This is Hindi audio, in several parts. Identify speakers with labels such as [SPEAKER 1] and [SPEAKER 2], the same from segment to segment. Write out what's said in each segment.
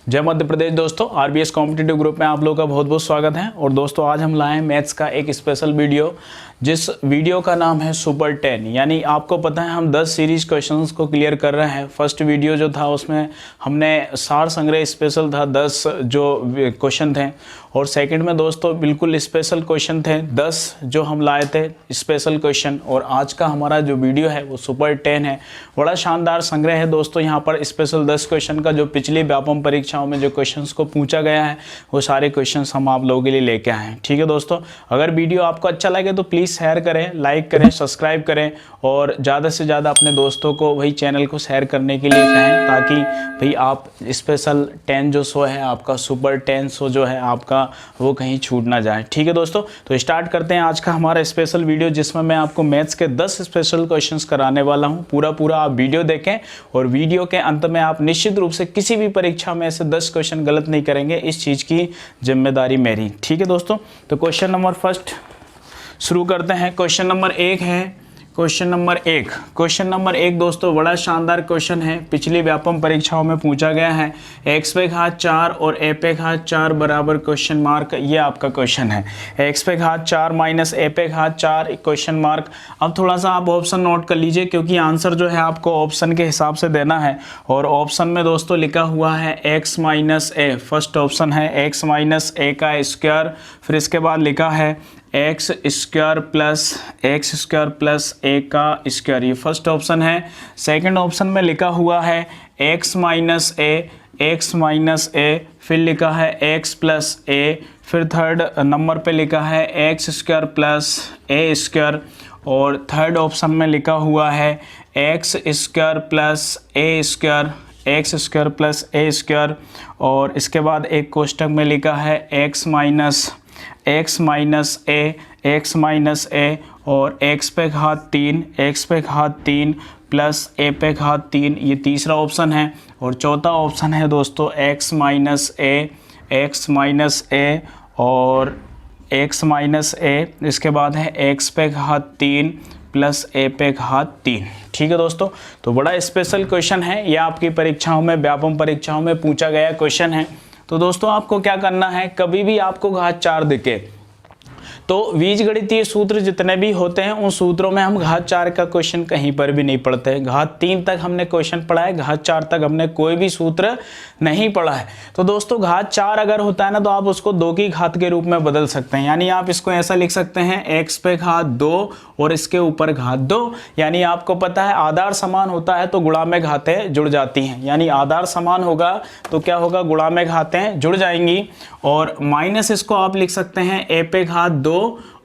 [SPEAKER 1] जय मध्य प्रदेश दोस्तों, आरबीएस कॉम्पिटिटिव ग्रुप में आप लोगों का बहुत बहुत स्वागत है। और दोस्तों आज हम लाए हैं मैथ्स का एक स्पेशल वीडियो, जिस वीडियो का नाम है सुपर 10। यानी आपको पता है हम 10 सीरीज क्वेश्चंस को क्लियर कर रहे हैं। फर्स्ट वीडियो जो था उसमें हमने सार संग्रह स्पेशल था, 10 जो क्वेश्चन थे। और सेकंड में दोस्तों बिल्कुल स्पेशल क्वेश्चन थे 10 जो हम लाए थे स्पेशल क्वेश्चन। और आज का हमारा जो वीडियो है वो सुपर 10 है। बड़ा शानदार संग्रह है दोस्तों। यहाँ पर स्पेशल 10 क्वेश्चन का जो पिछली व्यापम परीक्षाओं में जो क्वेश्चंस को पूछा गया है वो सारे क्वेश्चंस हम आप लोगों के लिए लेके आए हैं। ठीक है दोस्तों, अगर वीडियो आपको अच्छा लगे तो प्लीज़ शेयर करें, लाइक करें, सब्सक्राइब करें और ज़्यादा से ज़्यादा अपने दोस्तों को वही चैनल को शेयर करने के लिए कहें, ताकि भाई आप स्पेशल 10 जो शो है आपका सुपर 10 शो जो है आपका वो कहीं छूट ना जाए। ठीक है दोस्तों, तो स्टार्ट करते हैं आज का हमारा स्पेशल वीडियो, जिसमें मैं आपको मैथ्स के 10 स्पेशल क्वेश्चंस कराने वाला हूं। पूरा आप वीडियो देखें और वीडियो के अंत में आप निश्चित रूप से किसी भी परीक्षा में ऐसे 10 क्वेश्चन गलत नहीं करेंगे, इस चीज़ की जिम्मेदारी मेरी। ठीक है दोस्तों, तो क्वेश्चन नंबर फर्स्ट शुरू करते हैं। क्वेश्चन नंबर 1 है। क्वेश्चन नंबर एक दोस्तों बड़ा शानदार क्वेश्चन है, पिछली व्यापम परीक्षाओं में पूछा गया है। x पे घात 4 और a पे घात 4 बराबर क्वेश्चन मार्क, ये आपका क्वेश्चन है। x पे घात 4 माइनस a पे घात 4 क्वेश्चन मार्क। अब थोड़ा सा आप ऑप्शन नोट कर लीजिए, क्योंकि आंसर जो है आपको ऑप्शन के हिसाब से देना है। और ऑप्शन में दोस्तों लिखा हुआ है x minus a, first option है x माइनस a का स्क्वायर। फिर इसके बाद लिखा है एक्स स्क्वायर प्लस a का स्क्वायर, ये फर्स्ट ऑप्शन है। सेकंड ऑप्शन में लिखा हुआ है x माइनस a, फिर लिखा है x प्लस a। फिर थर्ड नंबर पे लिखा है x square plus a square. और थर्ड ऑप्शन में लिखा हुआ है x square plus a square. और इसके बाद एक कोष्टक में लिखा है x माइनस a और x पे घात 3 प्लस a पे घात 3, ये तीसरा ऑप्शन है। और चौथा ऑप्शन है दोस्तों x माइनस a और x माइनस a, इसके बाद है x पे घात 3 प्लस a पे घात 3। ठीक है दोस्तों, तो बड़ा स्पेशल क्वेश्चन है, यह आपकी परीक्षाओं में व्यापम परीक्षाओं में पूछा गया क्वेश्चन है। तो दोस्तों आपको क्या करना है, कभी भी आपको घात 4 दिखे तो बीजगणितीय सूत्र जितने भी होते हैं उन सूत्रों में हम घात 4 का क्वेश्चन कहीं पर भी नहीं पढ़ते हैं। घात 3 तक हमने क्वेश्चन पढ़ा है, घात 4 तक हमने कोई भी सूत्र नहीं पढ़ा है। तो दोस्तों घात 4 अगर होता है ना तो आप उसको 2 की घात के रूप में बदल सकते हैं। यानी आप इसको ऐसा लिख सकते हैं x पे घात 2 और इसके ऊपर घात 2। यानी आपको पता है आधार समान होता है तो गुणा में घातें जुड़ जाती हैं। यानी आधार समान होगा तो क्या होगा, गुणा में घातें जुड़ जाएंगी। और माइनस इसको आप लिख सकते हैं a पे घात 2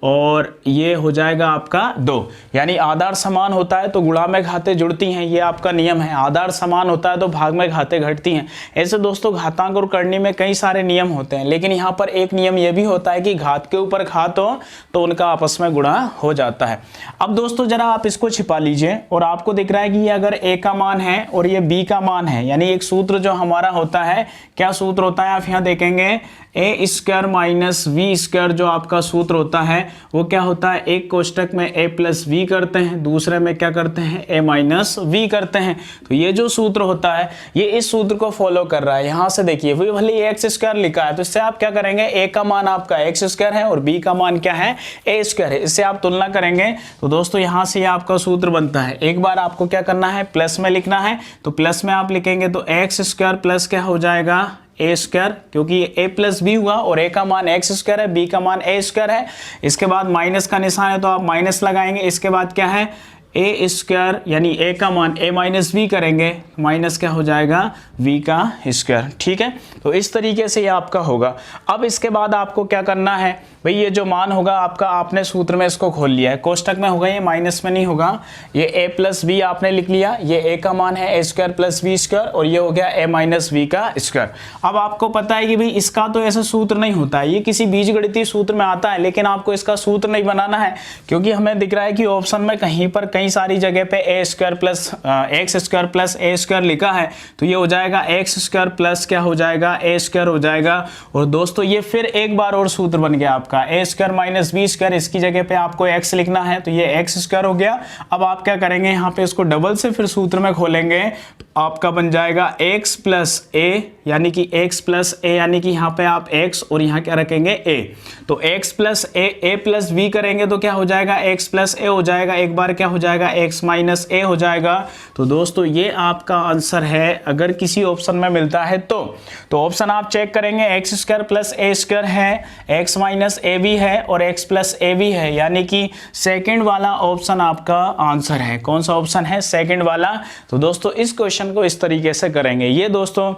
[SPEAKER 1] और ये हो जाएगा आपका 2। यानी आधार समान होता है तो गुणा में घातें जुड़ती हैं, ये आपका नियम है। आधार समान होता है तो भाग में घातें घटती हैं। ऐसे दोस्तों घातांक और करनी में कई सारे नियम होते हैं, लेकिन यहाँ पर एक नियम ये भी होता है कि घात के ऊपर घात हो तो उनका आपस में गुणा हो जाता है। अब दोस्तों जरा आप इसको छिपा लीजिए और आपको दिख रहा है कि ये अगर a का मान है और ये b का मान है, यानी एक सूत्र जो हमारा होता है, क्या सूत्र होता है आप यहाँ देखेंगे, a square minus v square जो आपका सूत्र होता है वो क्या होता है, एक कोष्टक में a प्लस v करते हैं, दूसरे में क्या करते हैं a माइनस v करते हैं। तो ये जो सूत्र होता है ये इस सूत्र को फॉलो कर रहा है। यहाँ से देखिए वही भले एक्स स्क्वायर लिखा है तो इससे आप क्या करेंगे, a का मान आपका एक्स स्क्वायर है और b का मान क्या है, a स्क्वायर है। इससे आप तुलना करेंगे तो दोस्तों यहाँ से आपका सूत्र बनता है। एक बार आपको क्या करना है, प्लस में लिखना है, तो प्लस में आप लिखेंगे तो एक्स स्क्वायर प्लस क्या हो जाएगा, a स्क्वायर, क्योंकि ये a प्लस बी हुआ और a का मान x स्क्वायर है, b का मान a स्क्वायर है। इसके बाद माइनस का निशान है तो आप माइनस लगाएंगे। इसके बाद क्या है, a स्क्वायर, यानी a का मान a माइनस b करेंगे, माइनस क्या हो जाएगा, v का स्क्वायर। ठीक है, तो इस तरीके से ये आपका होगा। अब इसके बाद आपको क्या करना है भाई, ये जो मान होगा आपका, आपने सूत्र में इसको खोल लिया है, कोष्टक में होगा, ये माइनस में नहीं होगा। ये a प्लस बी आपने लिख लिया, ये a का मान है a square plus B square और ये हो गया a माइनस बी का स्क्वायर। अब आपको पता है कि भाई इसका तो ऐसा सूत्र नहीं होता है, ये किसी बीजगणितीय सूत्र में आता है, लेकिन आपको इसका सूत्र नहीं बनाना है, क्योंकि हमें दिख रहा है कि ऑप्शन में कहीं पर कई कई सारी जगह पे A square plus X square plus A square लिखा है, तो ये हो जाएगा एक्स स्क्वायर प्लस क्या हो जाएगा, ए स्क्वायर हो जाएगा। और दोस्तों ये फिर एक बार और सूत्र बन गया आपका ए स्क्वायर माइनस बी स्क्वायर, इसकी जगह पे आपको एक्स लिखना है, तो ये एक्स स्क्वायर हो गया। अब आप क्या करेंगे, यहाँ पे इसको डबल से फिर सूत्र में खोलेंगे, तो आपका बन जाएगा एक्स प्लस ए, यानी कि एक्स प्लस ए, यानी कि यहाँ पे आप एक्स और यहाँ क्या रखेंगे ए, तो एक्स प्लस ए प्लस बी करेंगे तो क्या हो जाएगा, एक्स प्लस ए हो जाएगा, एक बार क्या हो जाएगा, एक्स माइनस ए हो जाएगा। तो दोस्तों ये आपका आंसर है, अगर किसी ऑप्शन में मिलता है तो ऑप्शन आप चेक करेंगे, x square plus A square है, एक्स माइनस ए भी है और एक्स प्लस ए भी है, यानी कि सेकंड वाला ऑप्शन आपका आंसर है। कौन सा ऑप्शन है, सेकंड वाला। तो दोस्तों इस क्वेश्चन को इस तरीके से करेंगे। ये दोस्तों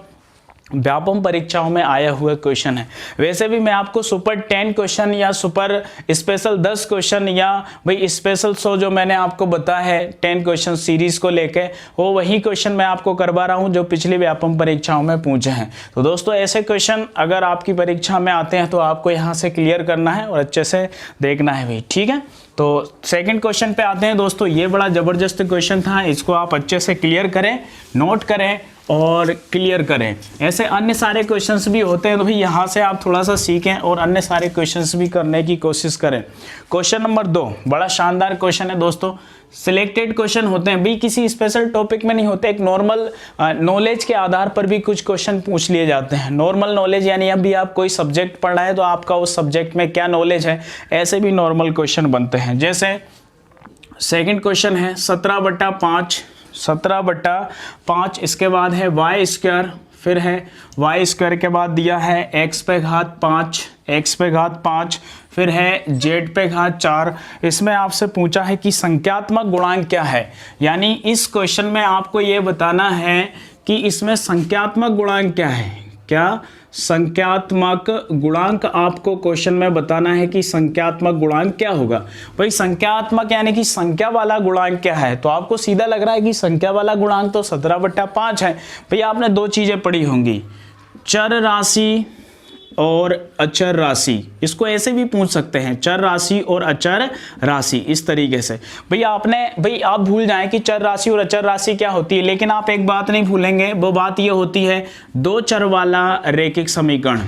[SPEAKER 1] व्यापम परीक्षाओं में आया हुआ क्वेश्चन है। वैसे भी मैं आपको सुपर 10 क्वेश्चन या सुपर स्पेशल 10 क्वेश्चन या भाई स्पेशल 100 जो मैंने आपको बताया है 10 क्वेश्चन सीरीज को लेके, वो वही क्वेश्चन मैं आपको करवा रहा हूं जो पिछली व्यापम परीक्षाओं में पूछे हैं। तो दोस्तों ऐसे क्वेश्चन अगर आपकी परीक्षा में आते हैं तो आपको यहाँ से क्लियर करना है और अच्छे से देखना है भाई, ठीक है। तो सेकंड क्वेश्चन पे आते हैं दोस्तों। ये बड़ा ज़बरदस्त क्वेश्चन था, इसको आप अच्छे से क्लियर करें, नोट करें और क्लियर करें। ऐसे अन्य सारे क्वेश्चंस भी होते हैं, तो भाई यहाँ से आप थोड़ा सा सीखें और अन्य सारे क्वेश्चंस भी करने की कोशिश करें। क्वेश्चन नंबर 2 बड़ा शानदार क्वेश्चन है दोस्तों। सिलेक्टेड क्वेश्चन होते हैं भाई, किसी स्पेशल टॉपिक में नहीं होते, एक नॉर्मल नॉलेज के आधार पर भी कुछ क्वेश्चन पूछ लिए जाते हैं। नॉर्मल नॉलेज यानी अभी आप कोई सब्जेक्ट पढ़ रहे हैं तो आपका उस सब्जेक्ट में क्या नॉलेज है, ऐसे भी नॉर्मल क्वेश्चन बनते हैं। जैसे सेकेंड क्वेश्चन है 17/5, इसके बाद है वाई स्क्वायर, फिर है वाई स्क्वायर के बाद दिया है एक्स पे घात 5, फिर है जेड पे घात 4। इसमें आपसे पूछा है कि संख्यात्मक गुणांक क्या है, यानी इस क्वेश्चन में आपको ये बताना है कि इसमें संख्यात्मक गुणांक क्या है। क्या संख्यात्मक गुणांक आपको क्वेश्चन में बताना है कि संख्यात्मक गुणांक क्या होगा। भाई संख्यात्मक यानी कि संख्या वाला गुणांक क्या है, तो आपको सीधा लग रहा है कि संख्या वाला गुणांक तो 17/5 है। भाई आपने दो चीजें पढ़ी होंगी, चर राशि और अचर राशि। इसको ऐसे भी पूछ सकते हैं, चर राशि और अचर राशि, इस तरीके से। भाई आप भूल जाएं कि चर राशि और अचर राशि क्या होती है, लेकिन आप एक बात नहीं भूलेंगे, वो बात ये होती है दो चर वाला रैखिक समीकरण।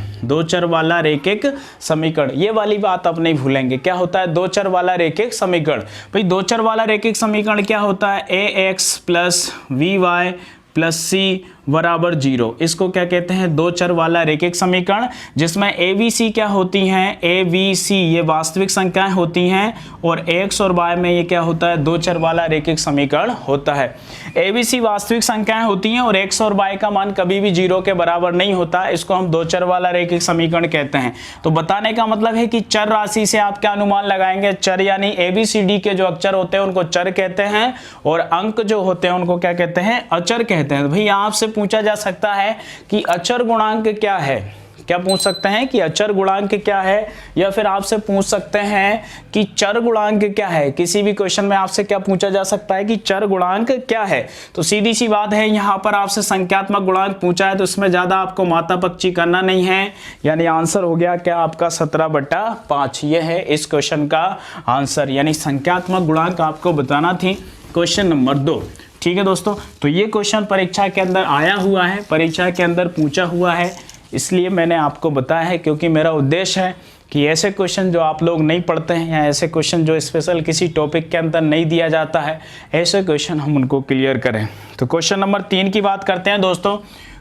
[SPEAKER 1] ये वाली बात आप नहीं भूलेंगे। क्या होता है दो चर वाला रैखिक समीकरण। भाई दो चर वाला रैखिक समीकरण क्या होता है, ax प्लस vy प्लस सी बराबर 0। इसको क्या कहते हैं, दो चर वाला रैखिक समीकरण, जिसमें ए बी सी क्या होती हैं, ए बी सी ये वास्तविक संख्याएं होती हैं और एक्स और वाई में ये क्या होता है, दो चर वाला रैखिक समीकरण होता है। ए बी सी वास्तविक संख्याएं होती हैं और एक्स और वाई का मान कभी भी 0 के बराबर नहीं होता, इसको हम दो चर वाला रैखिक समीकरण कहते हैं। तो बताने का मतलब है कि चर राशि से आप क्या अनुमान लगाएंगे, चर यानी ए बी सी डी के जो अक्षर होते हैं उनको चर कहते हैं और अंक जो होते हैं उनको क्या कहते हैं, अचर कहते हैं। तो भाई आपसे पूछा जा सकता है कि अचर गुणांक क्या है, क्या पूछ सकते हैं कि अचर गुणांक क्या है, या फिर आपसे पूछ सकते हैं कि चर गुणांक क्या है। किसी भी क्वेश्चन में आपसे क्या पूछा जा सकता है कि चर गुणांक क्या है। तो सीधी सी बात है, यहाँ पर आपसे संख्यात्मक गुणांक पूछा है तो इसमें ज्यादा आपको माता पक्षी करना नहीं है, यानी आंसर हो गया क्या आपका 17/5। ये है इस क्वेश्चन का आंसर, यानी संख्यात्मक गुणांक आपको बताना थी क्वेश्चन नंबर 2। ठीक है दोस्तों, तो ये क्वेश्चन परीक्षा के अंदर आया हुआ है, परीक्षा के अंदर पूछा हुआ है, इसलिए मैंने आपको बताया है, क्योंकि मेरा उद्देश्य है कि ऐसे क्वेश्चन जो आप लोग नहीं पढ़ते हैं या ऐसे क्वेश्चन जो स्पेशल किसी टॉपिक के अंदर नहीं दिया जाता है, ऐसे क्वेश्चन हम उनको क्लियर करें। तो क्वेश्चन नंबर 3 की बात करते हैं दोस्तों।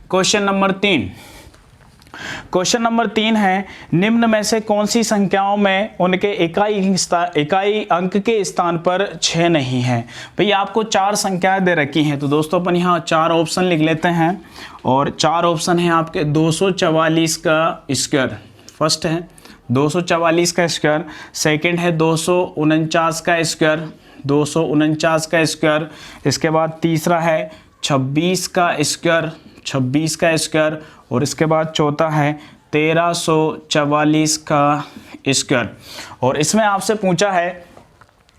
[SPEAKER 1] क्वेश्चन नंबर 3 है, निम्न में से कौन सी संख्याओं में उनके इकाई अंक के स्थान पर 6 नहीं है। भाई आपको 4 संख्याएं दे रखी हैं, तो दोस्तों अपन यहाँ 4 ऑप्शन लिख लेते हैं और 4 ऑप्शन है आपके 244 का स्क्वायर, फर्स्ट है 244 का स्क्वायर, सेकंड है 249 का स्क्वायर, 249 का स्क्वायर, इसके बाद तीसरा है 26 का स्क्वायर, 26 का स्क्वायर, और इसके बाद चौथा है 1344 का स्क्वायर। और इसमें आपसे पूछा है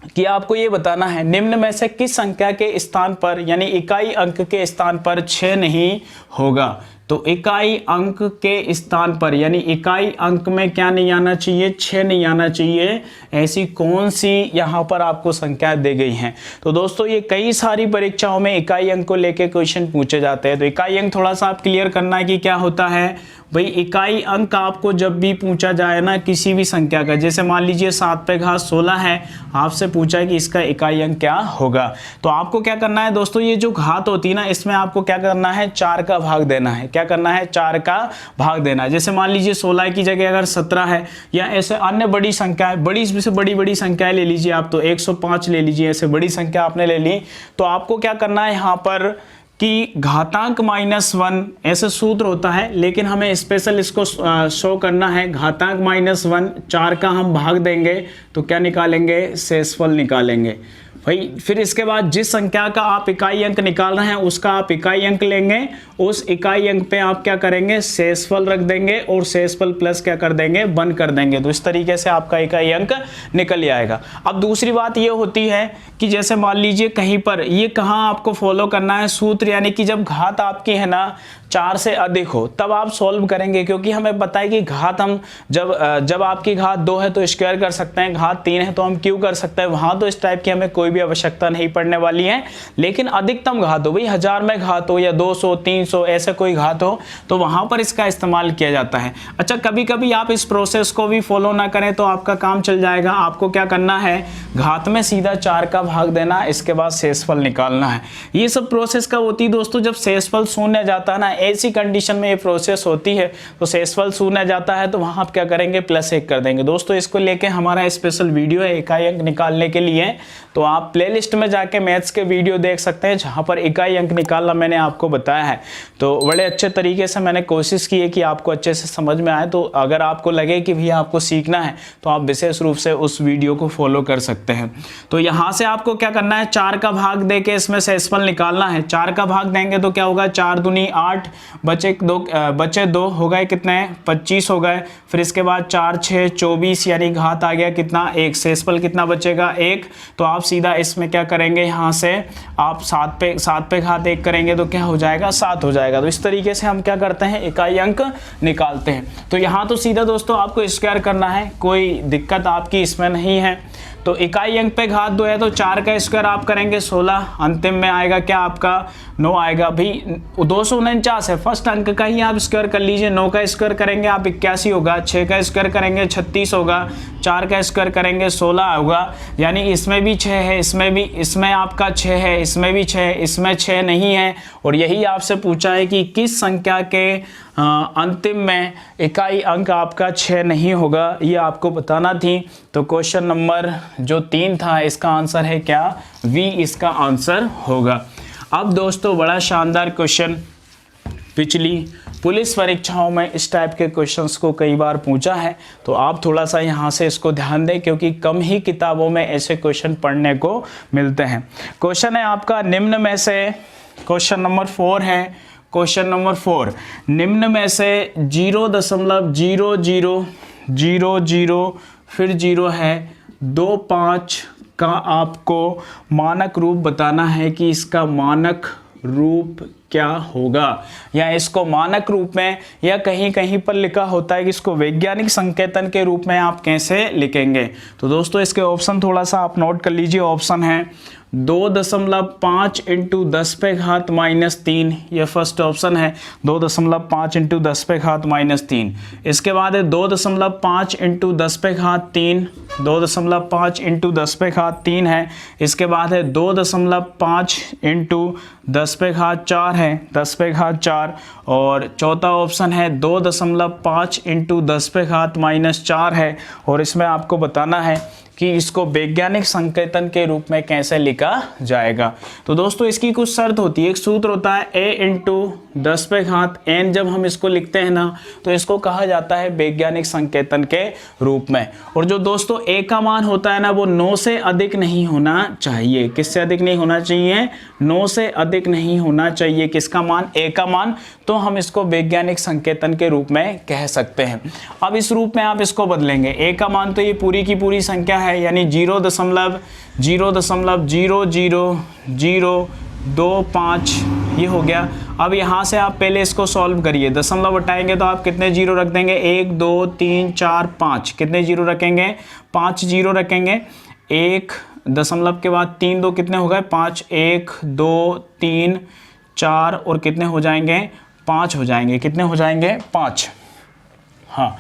[SPEAKER 1] कि आपको ये बताना है निम्न में से किस संख्या के स्थान पर यानी इकाई अंक के स्थान पर 6 नहीं होगा। तो इकाई अंक के स्थान पर यानी इकाई अंक में क्या नहीं आना चाहिए, 6 नहीं आना चाहिए। ऐसी कौन सी यहाँ पर आपको संख्याएं दी गई हैं। तो दोस्तों ये कई सारी परीक्षाओं में इकाई अंक को लेके क्वेश्चन पूछे जाते हैं। तो इकाई अंक थोड़ा सा आप क्लियर करना है कि क्या होता है भाई। इकाई अंक आपको जब भी पूछा जाए ना किसी भी संख्या का, जैसे मान लीजिए 7 पे घात 16 है, आपसे पूछा है कि इसका इकाई अंक क्या होगा, तो आपको क्या करना है दोस्तों, ये जो घात होती है ना इसमें आपको क्या करना है, 4 का भाग देना है। क्या करना है, 4 का भाग देना है। जैसे मान लीजिए 16 की जगह अगर 17 है या ऐसे अन्य बड़ी संख्याएं, बड़ी से बड़ी संख्याएं ले लीजिए आप, तो 105 ले लीजिए, ऐसे बड़ी संख्या आपने ले ली, तो आपको क्या करना है यहाँ पर कि घातांक -1 ऐसे सूत्र होता है, लेकिन हमें स्पेशल इसको शो करना है। घातांक -1 4 का हम भाग देंगे तो क्या निकालेंगे, शेषफल निकालेंगे भाई। फिर इसके बाद जिस संख्या का आप इकाई अंक निकाल रहे हैं उसका आप इकाई अंक लेंगे, उस इकाई अंक पे आप क्या करेंगे, शेषफल रख देंगे और शेषफल प्लस क्या कर देंगे, 1 कर देंगे। तो इस तरीके से आपका इकाई अंक निकल आएगा। अब दूसरी बात ये होती है कि जैसे मान लीजिए कहीं पर ये कहाँ आपको फॉलो करना है सूत्र, यानी कि जब घात आपकी है ना 4 से अधिक हो तब आप सॉल्व करेंगे, क्योंकि हमें पता है कि घात हम जब आपकी घात 2 है तो स्क्वायर कर सकते हैं, घात 3 है तो हम क्यूब कर सकते हैं। वहां तो इस टाइप की हमें कोई भी आवश्यकता नहीं पड़ने वाली है। लेकिन अधिकतम घात हो भाई, 1000 में घात हो या 200 300 ऐसे कोई घात हो, तो वहां पर इसका इस्तेमाल किया जाता है। अच्छा, कभी कभी आप इस प्रोसेस को भी फॉलो ना करें तो आपका काम चल जाएगा। आपको क्या करना है, घात में सीधा 4 का भाग देना, इसके बाद शेषफल निकालना है। ये सब प्रोसेस कब होती है दोस्तों, जब शेषफल शून्य जाता है ना, ऐसी कंडीशन में ये प्रोसेस होती है। तो शेषफल शून्य जाता है तो वहां आप क्या करेंगे, +1 कर देंगे। दोस्तों इसको लेके हमारा स्पेशल वीडियो है इकाई अंक निकालने के लिए, तो आप प्लेलिस्ट में जाके मैथ्स के वीडियो देख सकते हैं जहां पर इकाई अंक निकालना मैंने आपको बताया है। तो बड़े अच्छे तरीके से मैंने कोशिश की है कि आपको अच्छे से समझ में आए। तो अगर आपको लगे कि भैया आपको सीखना है तो आप विशेष रूप से उस वीडियो को फॉलो कर सकते हैं। तो यहाँ से आपको क्या करना है, 4 का भाग दे के इसमें शेषफल निकालना है। 4 का भाग देंगे तो क्या होगा, 4 दूनी 8, बचे 2 हो गए कितने, 25 हो गए। फिर इसके बाद 4 6 24 यानी घात आ गया कितना, 1। शेषफल कितना बचेगा, 1। तो आप सीधा इसमें क्या करेंगे, यहाँ से आप 7 पे घात 1 करेंगे तो क्या हो जाएगा, 7 हो जाएगा। तो इस तरीके से हम क्या करते हैं, इकाई अंक निकालते हैं। तो यहाँ तो सीधा दोस्तों आपको स्क्वायर करना है, कोई दिक्कत आपकी इसमें नहीं है। तो इकाई अंक पे घात 2 है तो 4 का स्क्वायर आप करेंगे 16, अंतिम में आएगा क्या आपका 9 आएगा। भाई 249 है, फर्स्ट अंक का ही आप स्क्वायर कर लीजिए। 9 का स्क्वायर करेंगे आप 81 होगा, 6 का स्क्वायर करेंगे 36 होगा, 4 का स्क्वायर करेंगे 16 होगा। यानी इसमें भी 6 है, इसमें आपका 6 है, इसमें भी 6 है, इसमें 6 नहीं है। और यही आपसे पूछा है कि किस संख्या के अंतिम में इकाई अंक आपका 6 नहीं होगा, ये आपको बताना थी। तो क्वेश्चन नंबर जो 3 था इसका आंसर है क्या, V इसका आंसर होगा। अब दोस्तों बड़ा शानदार क्वेश्चन, पिछली पुलिस परीक्षाओं में इस टाइप के क्वेश्चंस को कई बार पूछा है, तो आप थोड़ा सा यहाँ से इसको ध्यान दें क्योंकि कम ही किताबों में ऐसे क्वेश्चन पढ़ने को मिलते हैं। क्वेश्चन है आपका निम्न में से, क्वेश्चन नंबर 4 है। क्वेश्चन नंबर 4, निम्न में से 0.0000 फिर 0 है 25 का आपको मानक रूप बताना है कि इसका मानक रूप क्या होगा, या इसको मानक रूप में या कहीं कहीं पर लिखा होता है कि इसको वैज्ञानिक संकेतन के रूप में आप कैसे लिखेंगे। तो दोस्तों इसके ऑप्शन थोड़ा सा आप नोट कर लीजिए। ऑप्शन है 2.5 इंटू 10 पे घात -3, ये फर्स्ट ऑप्शन है 2.5 इंटू 10 पे घात -3। इसके बाद है 2.5 इंटू 10 पे घात 3, 2.5 इंटू 10 पे घात 3 है। इसके बाद है 2.5 इंटू 10 पे घात 4 है, 10 पे घात 4। और चौथा ऑप्शन है 2.5 इंटू 10 पे घात -4 है। और इसमें आपको बताना है कि इसको वैज्ञानिक संकेतन के रूप में कैसे लिखा जाएगा। तो दोस्तों इसकी कुछ शर्त होती है, एक सूत्र होता है a इंटू 10 पे घात n। जब हम इसको लिखते हैं ना तो इसको कहा जाता है वैज्ञानिक संकेतन के रूप में। और जो दोस्तों a का मान होता है ना वो 9 से अधिक नहीं होना चाहिए। किससे अधिक नहीं होना चाहिए, 9 से अधिक नहीं होना चाहिए। किसका मान, a का मान। तो हम इसको वैज्ञानिक संकेतन के रूप में कह सकते हैं। अब इस रूप में आप इसको बदलेंगे, a का मान तो ये पूरी की पूरी संख्या है यानी 0.000025 ये हो गया। अब यहाँ से आप पहले इसको सॉल्व करिए, दशमलव हटाएंगे तो आप कितने जीरो रख देंगे, 1 2 3 4 5, कितने जीरो रखेंगे, 5 जीरो रखेंगे। 1 दशमलव के बाद 3 2 कितने हो गए, 5, 1 2 3 4 और कितने हो जाएंगे, 5 हो जाएंगे, कितने हो जाएंगे, 5। हाँ,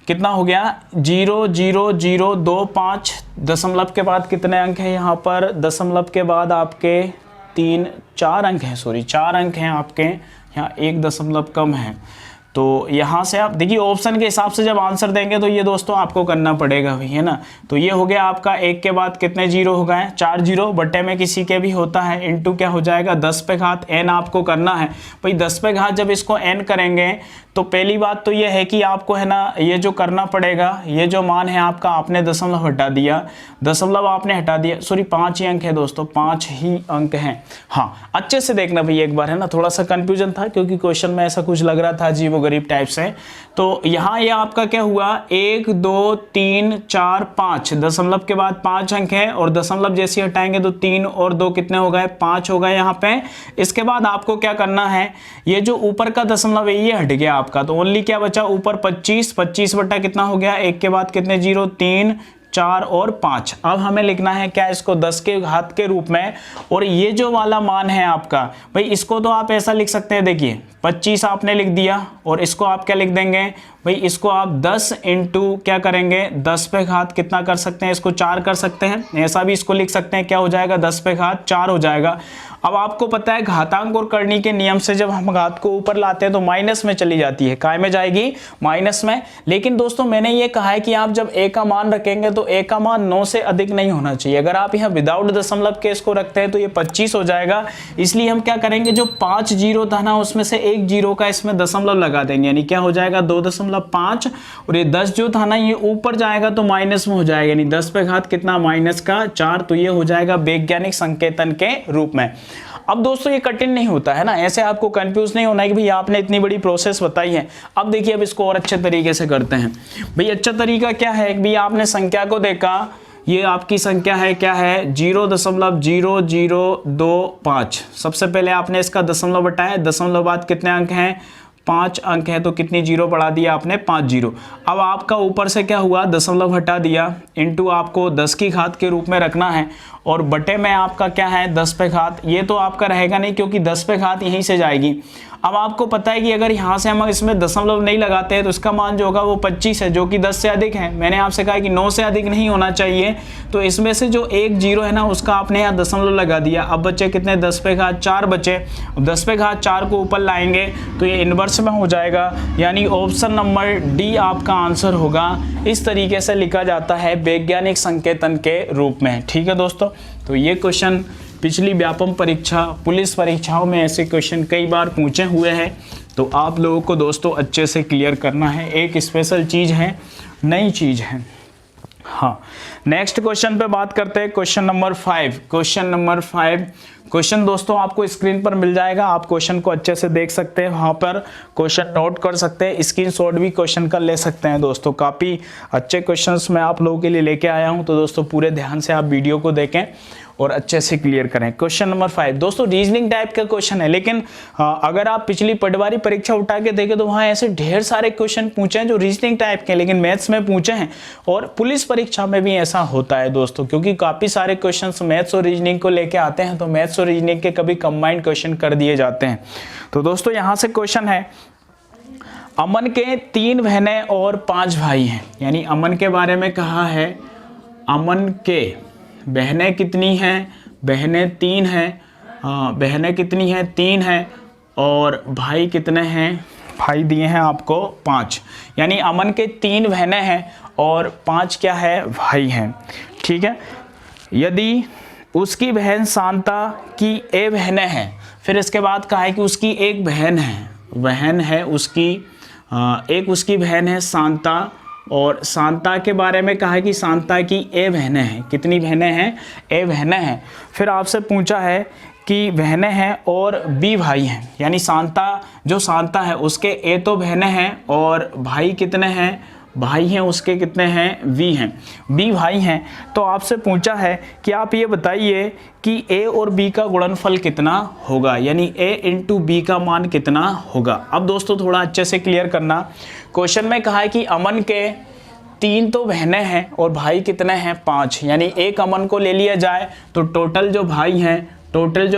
[SPEAKER 1] कितना हो गया, 0 0 0 2 5। दशमलव के बाद कितने अंक हैं यहाँ पर, दशमलव के बाद आपके 4 अंक हैं, सॉरी 4 अंक हैं आपके, यहाँ 1 दशमलव कम है। तो यहाँ से आप देखिए ऑप्शन के हिसाब से जब आंसर देंगे तो ये दोस्तों आपको करना पड़ेगा भाई, है ना। तो ये हो गया आपका 1 के बाद कितने जीरो हो गए, 4 जीरो, बटे में किसी के भी होता है, इनटू क्या हो जाएगा, 10 पे घात n आपको करना है भाई। 10 पे घात जब इसको n करेंगे तो पहली बात तो ये है कि आपको, है ना, ये जो करना पड़ेगा, ये जो मान है आपका, आपने दशमलव हटा दिया, दशमलव आपने हटा दिया, सॉरी 5 ही अंक है दोस्तों, 5 ही अंक हैं। हाँ, अच्छे से देखना भाई एक बार, है ना, थोड़ा सा कंफ्यूजन था क्योंकि क्वेश्चन में ऐसा कुछ लग रहा था अजीब गरीब टाइप से। तो यहाँ ये आपका क्या हुआ, 1 2 3 4 5, दशमलव के बाद 5 अंक है और दशमलव जैसे हटाएंगे तो 3 और 2 कितने हो गए, 5 हो गए यहाँ पे। इसके बाद आपको क्या करना है, ये जो ऊपर का दशमलव है ये हट गया आपका, तो ओनली क्या बचा ऊपर 25, 25 बटा कितना हो गया, 1 के बाद कितने जीरो, 3 4 और 5। अब हमें लिखना है क्या, इसको 10 के घात के रूप में, और ये जो वाला मान है आपका भाई, इसको तो आप ऐसा लिख सकते हैं, देखिए 25 आपने लिख दिया और इसको आप क्या लिख देंगे भाई, इसको आप 10 इंटू क्या करेंगे, 10 पे घात कितना कर सकते हैं, इसको 4 कर सकते हैं, ऐसा भी इसको लिख सकते हैं, क्या हो जाएगा, 10 पे घात 4 हो जाएगा। अब आपको पता है घातांक और करनी के नियम से जब हम घात को ऊपर लाते हैं तो माइनस में चली जाती है, काय में जाएगी, माइनस में। लेकिन दोस्तों मैंने ये कहा है कि आप जब a का मान रखेंगे तो a का मान 9 से अधिक नहीं होना चाहिए। अगर आप यहाँ विदाउट दशमलव के इसको रखते हैं तो ये 25 हो जाएगा। इसलिए हम क्या करेंगे, जो 5 जीरो था ना उसमें से 1 जीरो का इसमें दशमलव लगा देंगे, यानी क्या हो जाएगा 2.5, और ये 10 जो था ना ये ऊपर जाएगा तो माइनस में हो जाएगा, यानी 10 पे घात कितना, -4। तो ये हो जाएगा वैज्ञानिक संकेतन के रूप में। अब दोस्तों ये कठिन नहीं होता है ना, ऐसे आपको कंफ्यूज नहीं होना है कि भाई आपने इतनी बड़ी प्रोसेस बताई है। अब देखिए अब इसको और अच्छे तरीके से करते हैं भाई। अच्छा तरीका क्या है कि भाई आपने संख्या को देखा, ये आपकी संख्या है, क्या है 0.0025। सबसे पहले आपने इसका दशमलव बटाया, दशमलव बाद कितने अंक हैं, 5 अंक है, तो कितनी जीरो बढ़ा दिया आपने, 5 जीरो। अब आपका ऊपर से क्या हुआ, दशमलव हटा दिया, इनटू आपको 10 की घात के रूप में रखना है, और बटे में आपका क्या है 10 पे घात, ये तो आपका रहेगा नहीं क्योंकि 10 पे घात यहीं से जाएगी। अब आपको पता है कि अगर यहाँ से हम इसमें दशमलव नहीं लगाते हैं तो इसका मान जो होगा वो 25 है, जो कि 10 से अधिक है। मैंने आपसे कहा कि 9 से अधिक नहीं होना चाहिए, तो इसमें से जो 1 जीरो है ना उसका आपने यहाँ दशमलव लगा दिया। अब बचे कितने, 10 पे घात 4 बचे। अब 10 पे घात 4 को ऊपर लाएंगे तो ये इन्वर्स में हो जाएगा, यानी ऑप्शन नंबर डी आपका आंसर होगा। इस तरीके से लिखा जाता है वैज्ञानिक संकेतन के रूप में। ठीक है दोस्तों, तो ये क्वेश्चन पिछली व्यापम परीक्षा, पुलिस परीक्षाओं में ऐसे क्वेश्चन कई बार पूछे हुए हैं, तो आप लोगों को दोस्तों अच्छे से क्लियर करना है। एक स्पेशल चीज़ है, नई चीज़ है। हाँ, नेक्स्ट क्वेश्चन पे बात करते हैं, question number 5। Question number 5 question दोस्तों आपको स्क्रीन पर मिल जाएगा, आप क्वेश्चन को अच्छे से देख सकते हैं, वहाँ पर क्वेश्चन नोट कर सकते हैं, स्क्रीनशॉट भी क्वेश्चन का ले सकते हैं दोस्तों। काफ़ी अच्छे क्वेश्चन्स मैं आप लोगों के लिए लेके आया हूँ, तो दोस्तों पूरे ध्यान से आप वीडियो को देखें और अच्छे से क्लियर करें। क्वेश्चन नंबर 5 दोस्तों रीजनिंग टाइप का क्वेश्चन है, लेकिन अगर आप पिछली पटवारी परीक्षा उठा के देखें तो वहाँ ऐसे ढेर सारे क्वेश्चन पूछे हैं जो रीजनिंग टाइप के, लेकिन मैथ्स में पूछे हैं। और पुलिस परीक्षा में भी ऐसा होता है दोस्तों, क्योंकि काफ़ी सारे क्वेश्चंस मैथ्स और रीजनिंग को लेके आते हैं, तो मैथ्स और रीजनिंग के कभी कंबाइंड क्वेश्चन कर दिए जाते हैं। तो दोस्तों यहाँ से क्वेश्चन है, अमन के 3 बहनें और 5 भाई हैं, यानी अमन के बारे में कहा है, अमन के बहनें कितनी हैं, बहनें 3 हैं, बहनें कितनी हैं 3 हैं, और भाई कितने हैं, भाई दिए हैं आपको 5, यानी अमन के 3 बहनें हैं और 5 क्या है, भाई हैं। ठीक है, यदि उसकी बहन शांता की ए बहनें हैं, फिर इसके बाद कहा है कि उसकी एक बहन है उसकी, एक उसकी बहन है शांता, और शांता के बारे में कहा है कि शांता की ए बहनें हैं, कितनी बहनें हैं, ए बहनें हैं। फिर आपसे पूछा है कि बहनें हैं और बी भाई हैं, यानी शांता जो शांता है उसके ए तो बहनें हैं और भाई कितने हैं, भाई हैं उसके कितने हैं, v हैं, b भाई हैं। तो आपसे पूछा है कि आप ये बताइए कि a और b का गुणनफल कितना होगा, यानी a इंटू बी का मान कितना होगा। अब दोस्तों थोड़ा अच्छे से क्लियर करना, क्वेश्चन में कहा है कि अमन के 3 तो बहनें हैं और भाई कितने हैं 5, यानी एक अमन को ले लिया जाए तो टोटल जो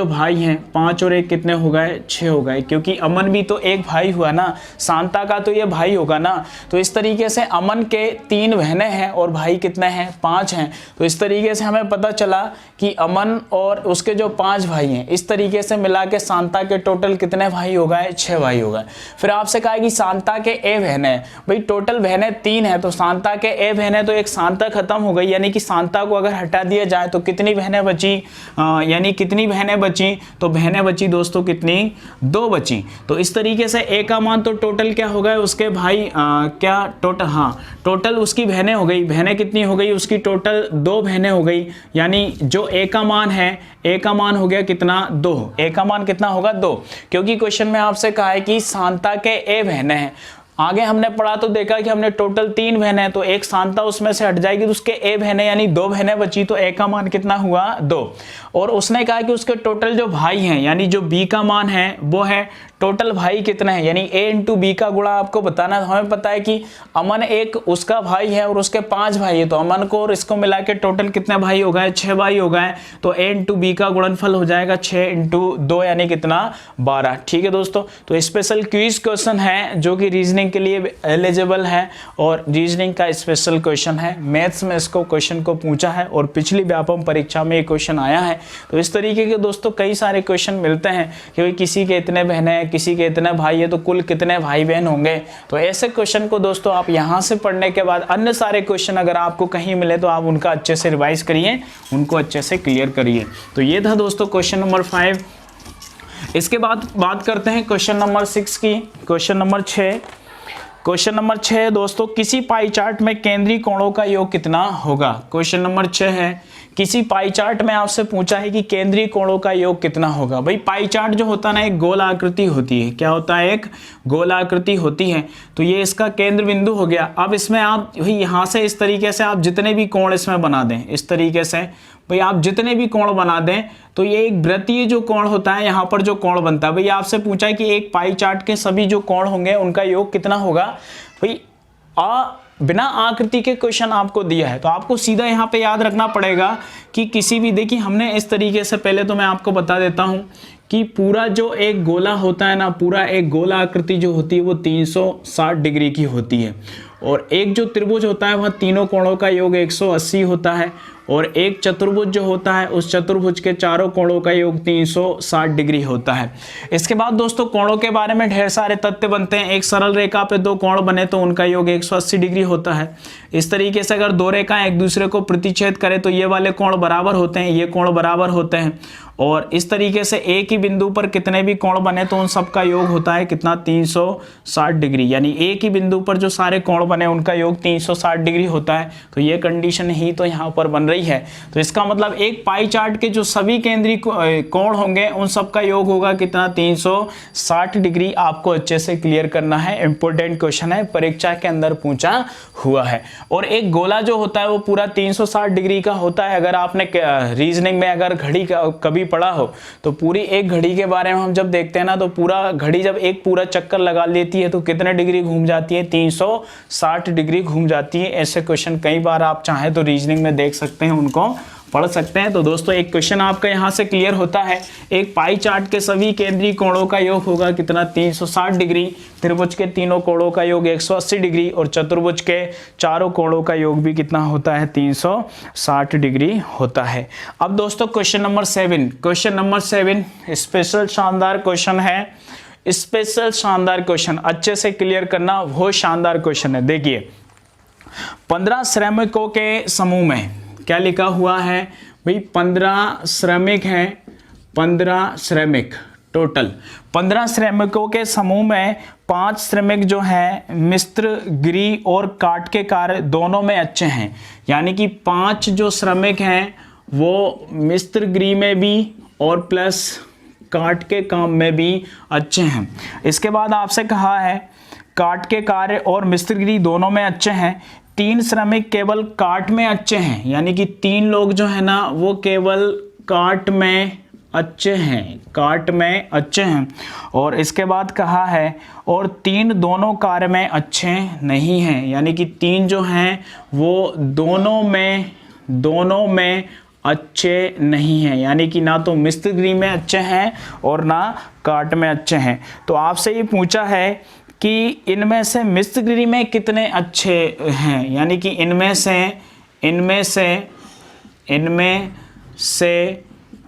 [SPEAKER 1] भाई हैं 5 और 1 कितने हो गए, 6 हो गए, क्योंकि अमन भी तो एक भाई हुआ ना, शांता का तो ये भाई होगा ना। तो इस तरीके से अमन के 3 बहनें हैं और भाई कितने हैं, 5 हैं। तो इस तरीके से हमें पता चला कि अमन और उसके जो 5 भाई हैं, इस तरीके से मिला के शांता के टोटल कितने भाई हो गए, 6 भाई हो गए। फिर आपसे कहा कि शांता के ए बहनें हैं, भाई टोटल बहनें 3 हैं, तो शांता के ए बहनें, तो एक शांता खत्म हो गई, यानी कि शांता को अगर हटा दिया जाए तो कितनी बहनें बची, यानी कितनी बहनें बची, तो बहनें बची दोस्तों कितनी, 2 बची। तो इस तरीके से ए का मान तो टोटल क्या हो गए उसके भाई, क्या टोटल, हाँ टोटल उसकी बहनें हो गई, बहनें कितनी हो गई उसकी, टोटल 2 बहनें हो गई, यानी जो ए का मान है, ए का मान हो गया कितना, 2, ए का मान कितना होगा 2, क्योंकि क्वेश्चन में आपसे कहा है कि शांता के ए बहनें हैं। आगे हमने पढ़ा तो देखा कि हमने टोटल 3 बहनें हैं, तो एक शांता उसमें से हट जाएगी तो उसके ए बहनें यानी 2 बहनें बची, तो ए का मान कितना हुआ 2। और उसने कहा कि उसके टोटल जो भाई हैं, यानी जो बी का मान है वो है, टोटल भाई कितने हैं, यानी ए इंटू बी का गुणा आपको बताना। हमें पता है कि अमन एक उसका भाई है और उसके 5 भाई है, तो अमन को और इसको मिला के टोटल कितने भाई हो गए, 6 भाई हो गए। तो ए इंटू बी का गुणनफल हो जाएगा 6 इंटू 2 यानी कितना, 12। ठीक है दोस्तों, तो स्पेशल क्विज क्वेश्चन है जो कि रीजनिंग के लिए एलिजिबल है और रीजनिंग का स्पेशल क्वेश्चन है। मैथ्स में इसको क्वेश्चन को पूछा है और पिछली व्यापम परीक्षा में ये क्वेश्चन आया है। तो इस तरीके के दोस्तों कई सारे क्वेश्चन मिलते हैं कि किसी के इतने बहनें, किसी के इतने भाई है, तो कुल कितने भाई बहन होंगे। तो ऐसे क्वेश्चन को दोस्तों आप यहाँ से पढ़ने के बाद अन्य सारे क्वेश्चन अगर आपको कहीं मिले तो आप उनका अच्छे से रिवाइज करिए, उनको अच्छे से क्लियर करिए। तो ये था दोस्तों क्वेश्चन नंबर 5। इसके बाद बात करते हैं क्वेश्चन नंबर 6 की। क्वेश्चन नंबर 6, क्वेश्चन नंबर 6 दोस्तों, किसी पाई चार्ट में केंद्रीय कोणों का योग कितना होगा। क्वेश्चन नंबर 6 है, किसी पाई चार्ट में आपसे पूछा है कि केंद्रीय कोणों का योग कितना होगा। भाई पाई चार्ट जो होता है ना, एक गोल आकृति होती है। क्या होता है, एक गोल आकृति होती है। तो ये इसका केंद्र बिंदु हो गया। अब इसमें आप यहाँ से इस तरीके से आप जितने भी कोण इसमें बना दें, इस तरीके से भाई आप जितने भी कोण बना दें, तो ये एक वृत्तीय जो कोण होता है, यहाँ पर जो कोण बनता है, भाई आपसे पूछा है कि एक पाई चार्ट के सभी जो कोण होंगे उनका योग कितना होगा। भाई बिना आकृति के क्वेश्चन आपको दिया है तो आपको सीधा यहाँ पे याद रखना पड़ेगा कि किसी भी, देखिए हमने इस तरीके से, पहले तो मैं आपको बता देता हूँ कि पूरा जो एक गोला होता है ना, पूरा एक गोला आकृति जो होती है वो 360 डिग्री की होती है, और एक जो त्रिभुज होता है वह तीनों कोणों का योग 180 होता है, और एक चतुर्भुज जो होता है उस चतुर्भुज के चारों कोणों का योग 360 डिग्री होता है। इसके बाद दोस्तों कोणों के बारे में ढेर सारे तथ्य बनते हैं। एक सरल रेखा पे 2 कोण बने तो उनका योग 180 डिग्री होता है। इस तरीके से अगर 2 रेखाएं एक दूसरे को प्रतिच्छेद करें तो ये वाले कोण बराबर होते हैं, ये कोण बराबर होते हैं। और इस तरीके से एक ही बिंदु पर कितने भी कोण बने तो उन सब का योग होता है कितना, 360 डिग्री। यानी एक ही बिंदु पर जो सारे कोण बने उनका योग 360 डिग्री होता है। तो ये कंडीशन ही तो यहाँ पर बन रही है। तो इसका मतलब एक पाई चार्ट के जो सभी केंद्रीय कोण होंगे उन सब का योग होगा कितना, 360 डिग्री। आपको अच्छे से क्लियर करना है, इंपॉर्टेंट क्वेश्चन है, परीक्षा के अंदर पूछा हुआ है। और एक गोला जो होता है वो पूरा 360 डिग्री का होता है। अगर आपने रीजनिंग में अगर घड़ी का कभी पढ़ा हो तो पूरी एक घड़ी के बारे में हम जब देखते हैं ना, तो पूरा घड़ी जब एक पूरा चक्कर लगा लेती है तो कितने डिग्री घूम जाती है, 360 डिग्री घूम जाती है। ऐसे क्वेश्चन कई बार आप चाहें तो रीजनिंग में देख सकते हैं, उनको पढ़ सकते हैं। तो दोस्तों एक क्वेश्चन आपका यहाँ से क्लियर होता है, एक पाई चार्ट के सभी केंद्रीय कोणों का योग होगा कितना, 360 डिग्री। त्रिभुज के तीनों कोणों का योग 180 डिग्री और चतुर्भुज के चारों कोणों का योग भी कितना होता है, 360 डिग्री होता है। अब दोस्तों question number 7, question number 7 special शानदार क्वेश्चन है। स्पेशल शानदार क्वेश्चन अच्छे से क्लियर करना, वो शानदार क्वेश्चन है। देखिए 15 श्रमिकों के समूह में क्या लिखा हुआ है भाई, 15 श्रमिक हैं, 15 श्रमिक टोटल 15 श्रमिकों के समूह में 5 श्रमिक जो हैं मिस्र गिरी और काट के कार्य दोनों में अच्छे हैं। यानी कि 5 जो श्रमिक हैं वो मिस्र गिरी में भी और प्लस काट के काम में भी अच्छे हैं। इसके बाद आपसे कहा है काट के कार्य और मिस्त्रीगिरी दोनों में अच्छे हैं। 3 श्रमिक केवल काट में अच्छे हैं, यानी कि 3 लोग जो है ना वो केवल काट में अच्छे हैं, काट में अच्छे हैं। और इसके बाद कहा है और 3 दोनों कार्य में अच्छे नहीं हैं, यानी कि 3 जो हैं वो दोनों में अच्छे नहीं हैं, यानी कि ना तो मिस्त्रीगिरी में अच्छे हैं और ना काट में अच्छे हैं। तो आपसे ये पूछा है कि इनमें से मिस्त्रीगिरी में कितने अच्छे हैं, यानी कि इनमें से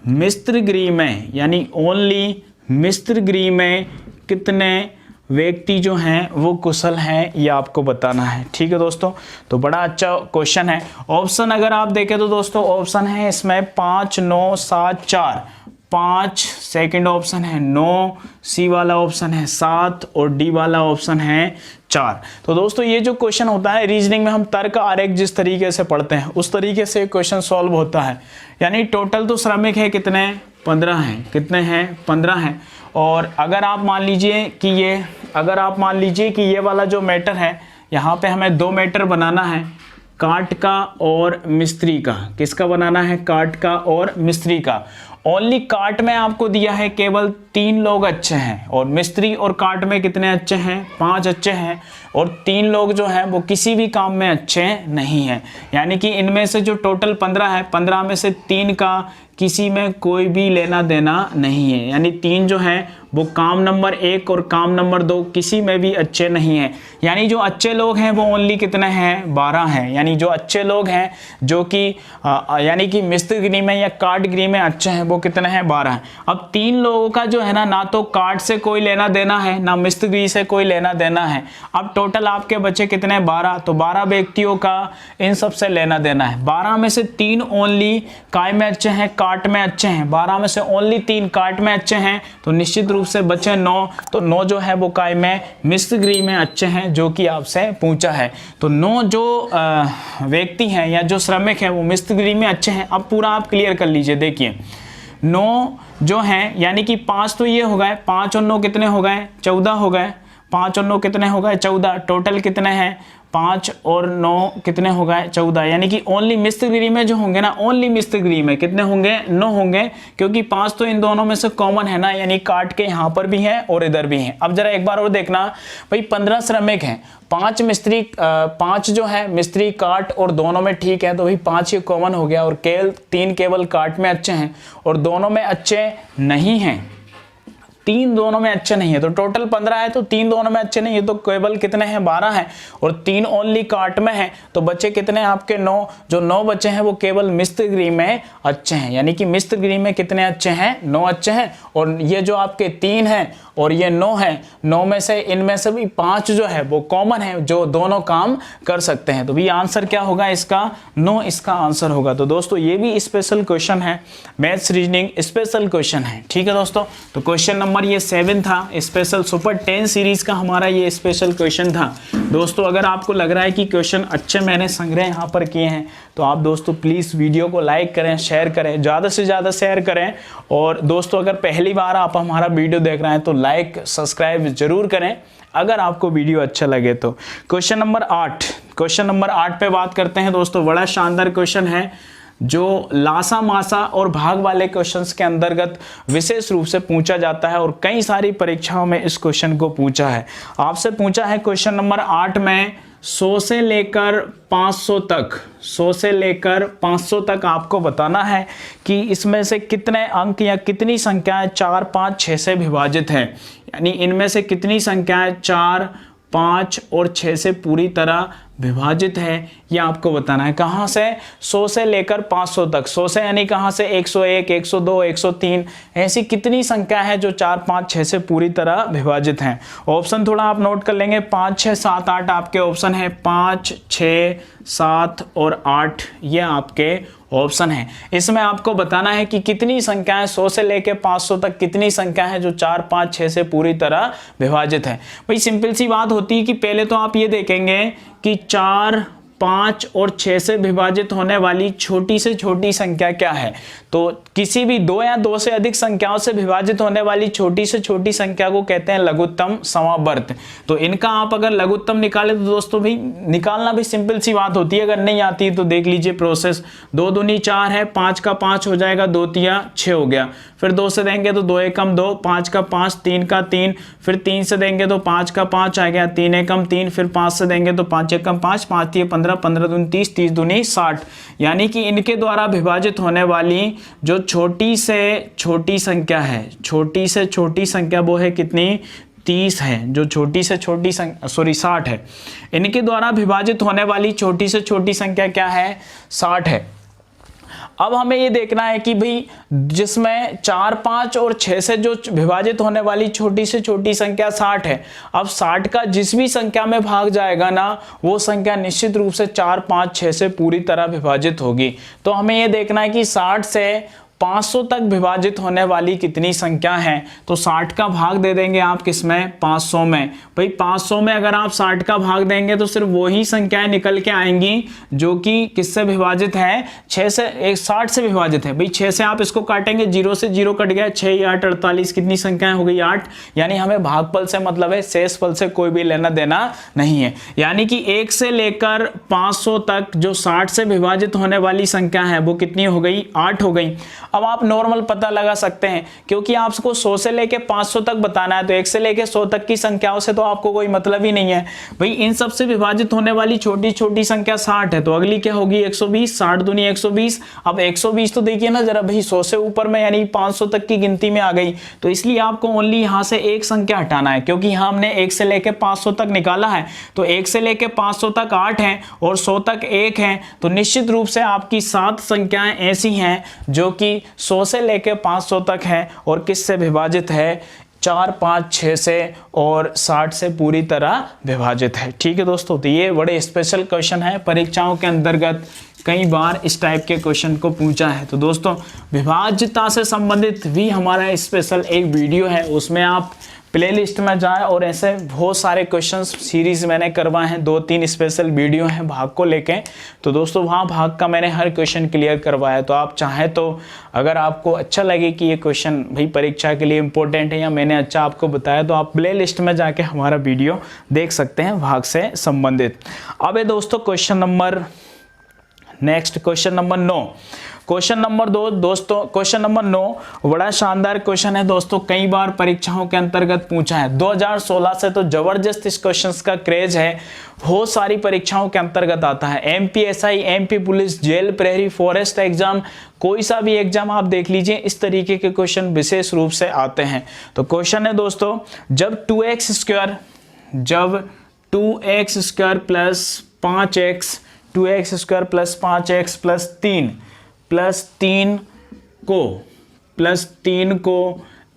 [SPEAKER 1] मिस्त्रीगिरी में, यानी ओनली मिस्त्रीगिरी में कितने व्यक्ति जो हैं वो कुशल हैं, ये आपको बताना है। ठीक है दोस्तों, तो बड़ा अच्छा क्वेश्चन है। ऑप्शन अगर आप देखें तो दोस्तों ऑप्शन है इसमें 5, 9, 7, 4। 5 सेकंड ऑप्शन है, 9 सी वाला ऑप्शन है 7 और डी वाला ऑप्शन है 4। तो दोस्तों ये जो क्वेश्चन होता है रीजनिंग में हम तर्क आरेख जिस तरीके से पढ़ते हैं उस तरीके से क्वेश्चन सॉल्व होता है। यानी टोटल तो श्रमिक है कितने, 15 हैं। कितने हैं, 15 हैं। और अगर आप मान लीजिए कि ये वाला जो मैटर है, यहाँ पे हमें 2 मैटर बनाना है, काट का और मिस्त्री का। किसका बनाना है, काट का और मिस्त्री का। ओनली काट में आपको दिया है केवल 3 लोग अच्छे हैं, और मिस्त्री और काट में कितने अच्छे हैं, 5 अच्छे हैं। और 3 लोग जो हैं वो किसी भी काम में अच्छे नहीं हैं, यानी कि इनमें से जो टोटल 15 है, 15 में से 3 का किसी में कोई भी लेना देना नहीं है, यानी 3 जो हैं वो काम नंबर 1 और काम नंबर 2 किसी में भी अच्छे नहीं हैं। यानी जो अच्छे लोग हैं वो ओनली कितने हैं, 12 हैं। यानी जो अच्छे लोग हैं जो कि यानी कि मिस्त्रीगिरी में या काटगिरी में अच्छे हैं वो कितने हैं, 12 हैं। अब 3 लोगों का जो है ना तो काट से कोई लेना देना है ना मिस्त्रीगिरी से कोई लेना देना है। अब टोटल आपके बचे कितने, 12। तो 12 व्यक्तियों का इन सब से लेना देना है। 12 में से 3 ओनली काय में अच्छे हैं, काट में अच्छे हैं। 12 में से ओनली 3 काट में अच्छे हैं, तो निश्चित रूप से बचे 9। तो 9 जो है वो काय में, मिस्त्रीगिरी में अच्छे हैं, जो कि आपसे पूछा है। तो 9 जो व्यक्ति हैं या जो श्रमिक हैं वो मिस्त्रीगिरी में अच्छे हैं। अब पूरा आप क्लियर कर लीजिए। देखिए 9 जो हैं, यानी कि 5 तो ये हो गए, 5 और 9 कितने हो गए, 14 हो गए। 5 और 9 कितने हो गए, 14। टोटल कितने हैं, 5 और 9 कितने हो गए, 14। यानी कि ओनली मिस्त्रीगिरी में जो होंगे ना, ओनली मिस्त्रीगिरी में कितने होंगे, 9 होंगे, क्योंकि 5 तो इन दोनों में से कॉमन है ना, यानी काट के यहाँ पर भी है और इधर भी है। अब जरा एक बार और देखना भाई, 15 श्रमिक हैं, 5 जो है मिस्त्री काट और दोनों में ठीक है, तो भाई 5 ये कॉमन हो गया। और 3 केवल काट में अच्छे हैं और दोनों में अच्छे नहीं हैं। 3 दोनों में अच्छे नहीं है, तो टोटल 15 है, तो 3 दोनों में अच्छे नहीं है, तो केवल कितने हैं, 12 हैं। और 3 ओनली काट में है, तो बच्चे कितने हैं आपके, 9। जो 9 बच्चे हैं वो केवल मिस्त्रीगिरी में अच्छे हैं, यानी कि मिस्त्रीगिरी में कितने अच्छे हैं, 9 अच्छे हैं। और ये जो आपके 3 हैं और ये 9 हैं, 9 में से इनमें से भी 5 जो है वो कॉमन है, जो दोनों काम कर सकते हैं। तो भी आंसर क्या होगा इसका, 9 इसका आंसर होगा। तो दोस्तों ये भी स्पेशल क्वेश्चन है, मैथ्स रीजनिंग स्पेशल क्वेश्चन है। ठीक है दोस्तों, तो क्वेश्चन नंबर ये 7 था, स्पेशल सुपर 10 सीरीज का हमारा ये स्पेशल क्वेश्चन था। दोस्तों अगर आपको लग रहा है कि क्वेश्चन अच्छे मैंने संग्रह यहाँ पर किए हैं, तो आप दोस्तों प्लीज़ वीडियो को लाइक करें, शेयर करें, ज़्यादा से ज़्यादा शेयर करें। और दोस्तों अगर पहली बार आप हमारा वीडियो देख रहे हैं तो लाइक सब्सक्राइब जरूर करें अगर आपको वीडियो अच्छा लगे तो। क्वेश्चन नंबर 8 पे बात करते हैं दोस्तों। बड़ा शानदार क्वेश्चन है जो लासा मासा और भाग वाले क्वेश्चंस के अंतर्गत विशेष रूप से पूछा जाता है, और कई सारी परीक्षाओं में इस क्वेश्चन को पूछा है। आपसे पूछा है क्वेश्चन नंबर 8 में 100 से लेकर 500 तक आपको बताना है कि इसमें से कितने अंक या कितनी संख्याएं 4, 5, 6 से विभाजित हैं। यानी इनमें से कितनी संख्याएं 4, 5 और 6 से पूरी तरह विभाजित है, यह आपको बताना है। कहाँ से, 100 से लेकर 500 तक। 100 से यानी कहाँ से, 101, 102, 103, ऐसी कितनी संख्या है जो 4, 5, 6 से पूरी तरह विभाजित हैं। ऑप्शन थोड़ा आप नोट कर लेंगे, 5, 6, 7, 8 आपके ऑप्शन है। 5, 6, 7 और 8 ये आपके ऑप्शन है। इसमें आपको बताना है कि कितनी संख्याएं 100 से लेकर 500 तक कितनी संख्या है जो 4, 5, 6 से पूरी तरह विभाजित है। भाई सिंपल सी बात होती है कि पहले तो आप ये देखेंगे कि 4, 5 और 6 से विभाजित होने वाली छोटी से छोटी संख्या क्या है? तो किसी भी 2 या 2 से अधिक संख्याओं से विभाजित होने वाली छोटी से छोटी संख्या को कहते हैं लघुत्तम समावर्त। तो इनका आप अगर लघुत्तम निकाले तो दोस्तों भाई निकालना भी सिंपल सी बात होती है, अगर नहीं आती तो देख लीजिए प्रोसेस। 2 दूनी 4 है, 5 का 5 हो जाएगा, 2 तिया 6 हो गया। फिर 2 से देंगे तो 2 एकम 2, 5 का 5, 3 का 3, फिर 3 से देंगे तो 5 का 5 आ गया, 3 एकम 3, फिर 5 से देंगे तो 5 एकम 5, 5 तिया 15, 15 दूनी 30, 30 दूनी 60। यानी कि इनके द्वारा विभाजित होने वाली जो छोटी से छोटी संख्या है, छोटी से छोटी संख्या वो है कितनी? 30 है। जो छोटी से छोटी संख्या 60 है। इनके द्वारा विभाजित होने वाली छोटी से छोटी संख्या क्या है? 60 है। अब हमें ये देखना है कि भाई जिसमें 4, 5 और 6 से जो विभाजित होने वाली छोटी से छोटी संख्या 60 है, अब 60 का जिस भी संख्या में भाग जाएगा ना, वो संख्या निश्चित रूप से 4, 5, 6 से पूरी तरह विभाजित होगी। तो हमें ये देखना है कि 60 से 500 तक विभाजित होने वाली कितनी संख्या है। तो 60 का भाग दे देंगे आप किसमें? 500 में। भाई 500 में अगर आप 60 का भाग देंगे तो सिर्फ वही संख्याएं निकल के आएंगी जो कि किससे विभाजित है? 6 से 60 से विभाजित है। भाई 6 से आप इसको काटेंगे, 0 से 0 कट गया, 6 या 8 48, कितनी संख्याएं हो गई? 8। यानी हमें भागफल से मतलब है, शेषफल से कोई भी लेना देना नहीं है। यानी कि 1 से लेकर 500 तक जो 60 से विभाजित होने वाली संख्या है वो कितनी हो गई? 8 हो गई। अब आप नॉर्मल पता लगा सकते हैं, क्योंकि आपको 100 से लेके 500 तक बताना है, तो 1 से लेके 100 तक की संख्याओं से तो आपको कोई मतलब ही नहीं है। भाई इन सब से विभाजित होने वाली छोटी छोटी संख्या 60 है, तो अगली क्या होगी? 120। 60 दूनी 120। अब 120 तो देखिए ना जरा भाई, 100 से ऊपर में यानी 500 तक की गिनती में आ गई, तो इसलिए आपको ओनली यहां से एक संख्या हटाना है, क्योंकि यहां हमने 1 से लेके 500 तक निकाला है। तो 1 से लेके 500 तक 8 है और 100 तक 1 है। तो निश्चित रूप से आपकी 7 संख्याएं ऐसी हैं जो कि 100 से लेके 500 तक है और किससे विभाजित है? 4, 5, 6 से और 60 से पूरी तरह विभाजित है। ठीक है दोस्तों, तो ये बड़े स्पेशल क्वेश्चन है, परीक्षाओं के अंतर्गत कई बार इस टाइप के क्वेश्चन को पूछा है। तो दोस्तों विभाज्यता से संबंधित भी हमारा स्पेशल एक वीडियो है, उसमें आप प्लेलिस्ट में जाएं और ऐसे बहुत सारे क्वेश्चन सीरीज मैंने करवाए हैं, 2-3 स्पेशल वीडियो हैं भाग को लेके। तो दोस्तों वहाँ भाग का मैंने हर क्वेश्चन क्लियर करवाया। तो आप चाहें तो अगर आपको अच्छा लगे कि ये क्वेश्चन भाई परीक्षा के लिए इंपॉर्टेंट है या मैंने अच्छा आपको बताया, तो आप प्ले लिस्ट में जाके हमारा वीडियो देख सकते हैं भाग से संबंधित। अब है दोस्तों क्वेश्चन नंबर 9। क्वेश्चन नंबर 2 दोस्तों, क्वेश्चन नंबर 9 बड़ा शानदार क्वेश्चन है दोस्तों, कई बार परीक्षाओं के अंतर्गत पूछा है। 2016 से तो जबरदस्त इस क्वेश्चंस का क्रेज है, बहुत सारी परीक्षाओं के अंतर्गत आता है। एमपीएसआई, एमपी पुलिस, जेल प्रहरी, फॉरेस्ट एग्जाम, कोई सा भी एग्जाम आप देख लीजिए, इस तरीके के क्वेश्चन विशेष रूप से आते हैं। तो क्वेश्चन है दोस्तों, जब 2x square plus 5x, 2x square plus 5x plus 3 को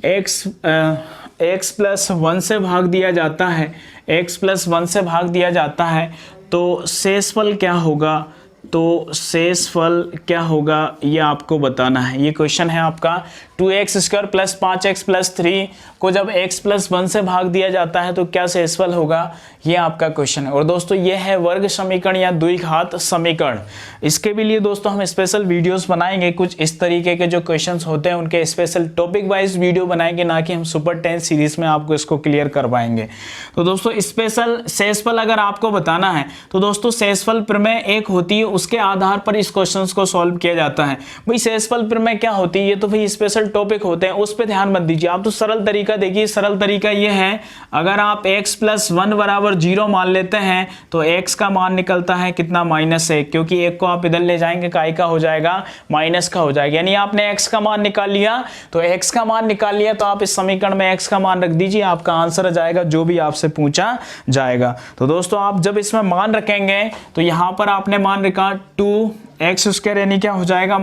[SPEAKER 1] x प्लस 1 से भाग दिया जाता है, x प्लस 1 से भाग दिया जाता है, तो शेषफल क्या होगा? तो शेषफल क्या होगा ये आपको बताना है। ये क्वेश्चन है आपका, 2x square plus 5x plus 3 को जब x प्लस 1 से भाग दिया जाता है तो क्या शेषफल होगा, ये आपका क्वेश्चन है। और दोस्तों ये है वर्ग समीकरण या द्विघात समीकरण। इसके भी लिए दोस्तों हम स्पेशल वीडियोस बनाएंगे, कुछ इस तरीके के जो क्वेश्चंस होते हैं उनके स्पेशल टॉपिक वाइज वीडियो बनाएंगे, ना कि हम सुपर 10 सीरीज में आपको इसको क्लियर करवाएंगे। तो दोस्तों स्पेशल शेषफल अगर आपको बताना है तो दोस्तों शेषफल प्रमेय एक होती है, उसके आधार पर इस क्वेश्चन को सॉल्व किया जाता है। भाई शेषफल प्रमेय क्या होती है, ये तो भाई स्पेशल टॉपिक होते हैं, उस पर ध्यान मत दीजिए। आप तो सरल तरीका देखिए, सरल तरीका ये है, अगर आप x प्लस 1 बराबर 0 मान लेते हैं तो x का मान निकलता है कितना? -1, क्योंकि 1 को आप इधर ले जाएंगे काय का हो जाएगा? माइनस का हो जाएगा। यानी आपने x का मान निकाल लिया, तो x का मान निकाल लिया तो आप इस समीकरण में x का मान रख दीजिए, आपका आंसर आ जाएगा जो भी आपसे पूछा जाएगा। तो दोस्तों आप जब इसमें मान रखेंगे तो यहां पर आपने मान रखा 2x स्क्वायर, यानी क्या हो जाएगा?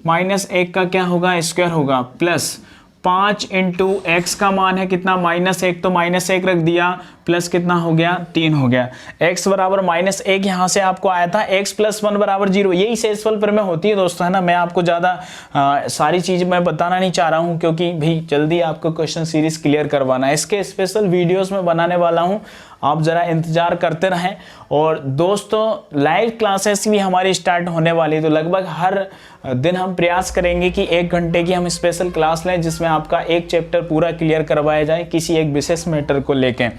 [SPEAKER 1] -1 का क्या होगा? स्क्वायर होगा, प्लस 5 इंटू एक्स का मान है कितना? -1, तो -1 रख दिया, प्लस कितना हो गया 3 हो गया। x बराबर -1 यहाँ से आपको आया था, x + 1 बराबर 0, यही शेषफल प्रमेय होती है दोस्तों, है ना। मैं आपको ज़्यादा सारी चीज़ मैं बताना नहीं चाह रहा हूँ, क्योंकि भाई जल्दी आपको क्वेश्चन सीरीज क्लियर करवाना है। इसके स्पेशल वीडियोस में बनाने वाला हूँ, आप ज़रा इंतज़ार करते रहें। और दोस्तों लाइव क्लासेस भी हमारी स्टार्ट होने वाली है, तो लगभग हर दिन हम प्रयास करेंगे कि 1 घंटे की हम स्पेशल क्लास लें, जिसमें आपका एक चैप्टर पूरा क्लियर करवाया जाए किसी एक विशेष मैटर को लेके।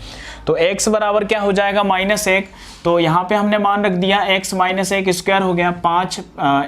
[SPEAKER 1] तो x बराबर क्या हो जाएगा -1, तो यहाँ पे हमने मान रख दिया x -1 स्क्वायर हो गया 5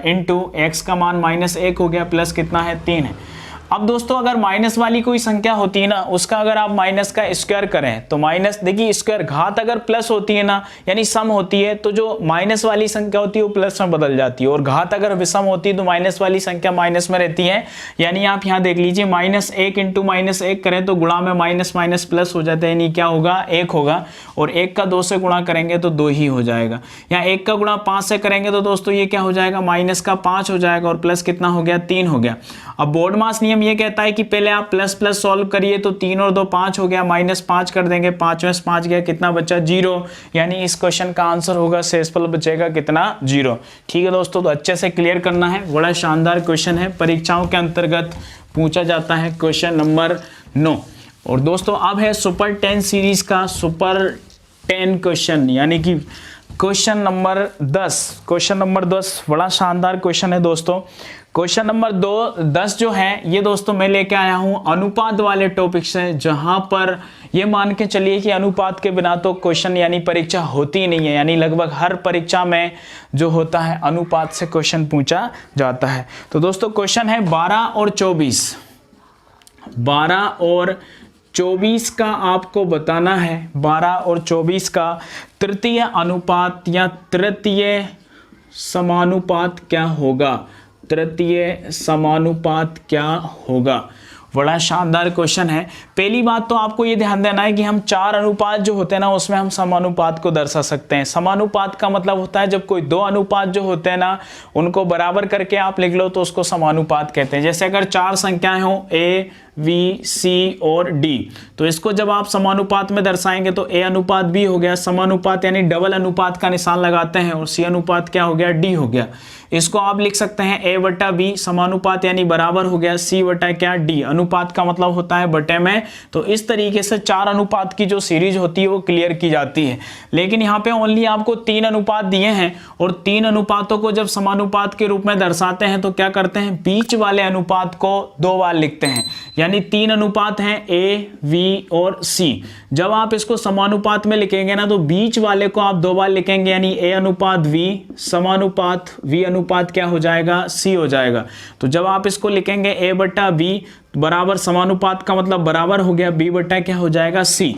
[SPEAKER 1] इंटू x का मान -1 हो गया, प्लस कितना है 3 है। अब दोस्तों अगर माइनस वाली कोई संख्या होती है ना, उसका अगर आप माइनस का स्क्वायर करें तो माइनस, देखिए स्क्वायर घात अगर प्लस होती है ना, यानी सम होती है, तो जो माइनस वाली संख्या होती है वो प्लस में बदल जाती है, और घात अगर विषम होती है तो माइनस वाली संख्या माइनस में रहती है। यानी आप यहाँ देख लीजिए -1 इंटू -1 करें तो गुणा में माइनस माइनस प्लस हो जाता है, यानी क्या होगा 1 होगा, और 1 का 2 से गुणा करेंगे तो 2 ही हो जाएगा। यहाँ 1 का गुणा 5 से करेंगे तो दोस्तों ये क्या हो जाएगा, माइनस का 5 हो जाएगा, और प्लस कितना हो गया 3 हो गया। अब बोर्ड मास नियम ये कहता है कि पहले आप प्लस प्लस सॉल्व करिए, तो 3 और 2 5 हो गया, -5 कर देंगे, 5 में से 5 गया, कितना बचा 0, यानी इस क्वेश्चन का आंसर होगा शेषफल बचेगा कितना 0। ठीक है दोस्तों, तो अच्छे से क्लियर करना है, बड़ा शानदार क्वेश्चन है, परीक्षाओं के अंतर्गत पूछा जाता है, क्वेश्चन नंबर 9। और दोस्तों अब है सुपर 10 सीरीज का सुपर 10 क्वेश्चन, यानी कि क्वेश्चन नंबर 10। क्वेश्चन नंबर 10 बड़ा शानदार क्वेश्चन है दोस्तों। क्वेश्चन नंबर 10 जो है ये दोस्तों मैं लेके आया हूं अनुपात वाले टॉपिक से, जहां पर ये मान के चलिए कि अनुपात के बिना तो क्वेश्चन यानी परीक्षा होती ही नहीं है, यानी लगभग हर परीक्षा में जो होता है अनुपात से क्वेश्चन पूछा जाता है। तो दोस्तों क्वेश्चन है 12 और 24। 12 और 24 का आपको बताना है, 12 और 24 का तृतीय अनुपात या तृतीय समानुपात क्या होगा, तृतीय समानुपात क्या होगा। बड़ा शानदार क्वेश्चन है। पहली बात तो आपको ये ध्यान देना है कि हम 4 अनुपात जो होते हैं ना, उसमें हम समानुपात को दर्शा सकते हैं। समानुपात का मतलब होता है जब कोई 2 अनुपात जो होते हैं ना, उनको बराबर करके आप लिख लो तो उसको समानुपात कहते हैं। जैसे अगर 4 संख्याएं हो A, V, C और D, तो इसको जब आप समानुपात में दर्शाएंगे तो A अनुपात B हो गया, समानुपात यानी डबल अनुपात का निशान लगाते हैं, और C अनुपात क्या हो गया D हो गया। इसको आप लिख सकते हैं A बटा B, समानुपात यानी बराबर हो गया C बटा क्या D, अनुपात का मतलब होता है बटे में। तो इस तरीके से 4 अनुपात की जो सीरीज होती है वो क्लियर की जाती है। लेकिन यहाँ पे ओनली आपको 3 अनुपात दिए हैं, और 3 अनुपातों को जब समानुपात के रूप में दर्शाते हैं तो क्या करते हैं, बीच वाले अनुपात को 2 बार लिखते हैं, यानी 3 अनुपात हैं A, V और C। जब आप इसको समानुपात में लिखेंगे ना तो बीच वाले को आप 2 बार लिखेंगे, यानी A अनुपात V समानुपात V अनुपात क्या हो जाएगा C हो जाएगा। तो जब आप इसको लिखेंगे A बटा B बराबर समानुपात का मतलब बराबर हो गया B बटा क्या हो जाएगा C।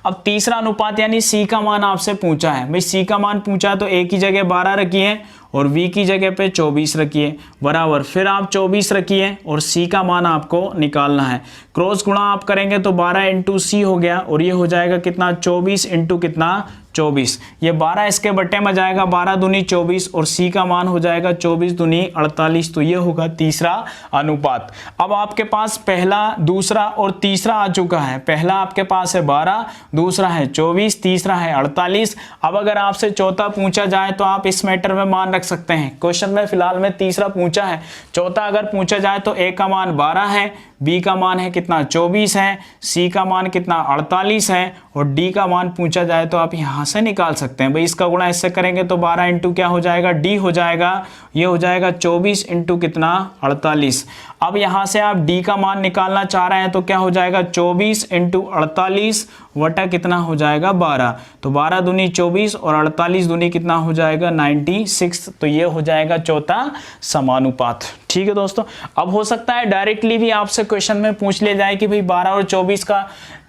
[SPEAKER 1] अब तीसरा अनुपात यानी C का मान आपसे पूछा है, भाई C का मान पूछा तो A की जगह 12 रखिए और V की जगह पे 24 रखिए बराबर, फिर आप 24 रखिए और C का मान आपको निकालना है। क्रॉस गुणा आप करेंगे तो 12 इंटू C हो गया, और ये हो जाएगा कितना 24 इंटू कितना 24, ये 12 इसके बट्टे में जाएगा, 12 दूनी 24 और C का मान हो जाएगा 24 दूनी 48। तो ये होगा तीसरा अनुपात। अब आपके पास पहला, दूसरा और तीसरा आ चुका है। पहला आपके पास है 12, दूसरा है 24, तीसरा है 48। अब अगर आपसे चौथा पूछा जाए तो आप इस मैटर में मान रख सकते हैं। क्वेश्चन में फिलहाल में तीसरा पूछा है, चौथा अगर पूछा जाए तो A का मान 12 है, B का मान है कितना 24 है, C का मान कितना 48 है, और D का मान पूछा जाए तो आप यहाँ से निकाल सकते हैं। भाई इसका गुणा इससे करेंगे तो 12 इंटू क्या हो जाएगा D हो जाएगा, ये हो जाएगा 24 इंटू कितना 48। अब यहाँ से आप D का मान निकालना चाह रहे हैं तो क्या हो जाएगा 24 इंटू 48 वटा कितना हो जाएगा 12। तो 12 दूनी 24 और 48 दूनी कितना हो जाएगा 96। तो ये हो जाएगा चौथा समानुपात। ठीक है दोस्तों, अब हो सकता है डायरेक्टली भी आपसे क्वेश्चन में पूछ लिया जाए कि भाई 12 और 24 का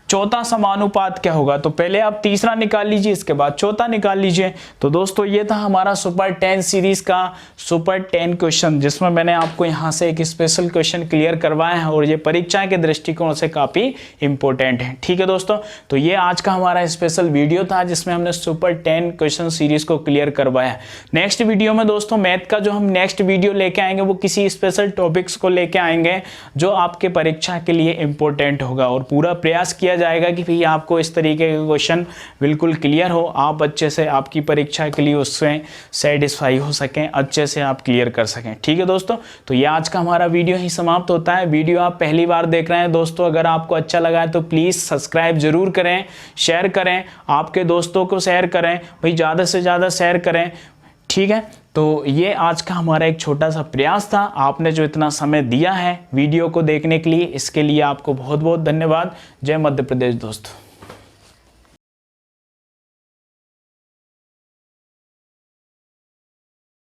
[SPEAKER 1] चौथा समानुपात क्या होगा। तो पहले आप तीसरा निकाल लीजिए, इसके बाद चौथा निकाल लीजिए। तो दोस्तों ये था हमारा सुपर 10 सीरीज का सुपर 10 क्वेश्चन, जिसमें मैंने आपको यहाँ से एक स्पेशल क्वेश्चन क्लियर करवाया है, और ये परीक्षा के दृष्टिकोण से काफ़ी इंपॉर्टेंट है। ठीक है दोस्तों, तो ये आज का हमारा स्पेशल वीडियो था जिसमें हमने सुपर 10 क्वेश्चन सीरीज को क्लियर करवाया। नेक्स्ट वीडियो में दोस्तों मैथ का जो हम नेक्स्ट वीडियो लेके आएंगे वो किसी स्पेशल टॉपिक्स को लेके आएंगे जो आपके परीक्षा के लिए इंपॉर्टेंट होगा, और पूरा प्रयास किया जाएगा कि भई आपको इस तरीके के क्वेश्चन बिल्कुल क्लियर हो, आप अच्छे से आपकी परीक्षा के लिए उससे सेटिस्फाई हो सकें, अच्छे से आप क्लियर कर सकें। ठीक है दोस्तों, तो ये आज का हमारा वीडियो ही समाप्त होता है। वीडियो आप पहली बार देख रहे हैं दोस्तों, अगर आपको अच्छा लगा है तो प्लीज़ सब्सक्राइब जरूर करें, शेयर करें, आपके दोस्तों को शेयर करें, भाई ज़्यादा से ज़्यादा शेयर करें। ठीक है, तो ये आज का हमारा एक छोटा सा प्रयास था। आपने जो इतना समय दिया है वीडियो को देखने के लिए, इसके लिए आपको बहुत बहुत धन्यवाद। जय मध्य प्रदेश दोस्तों।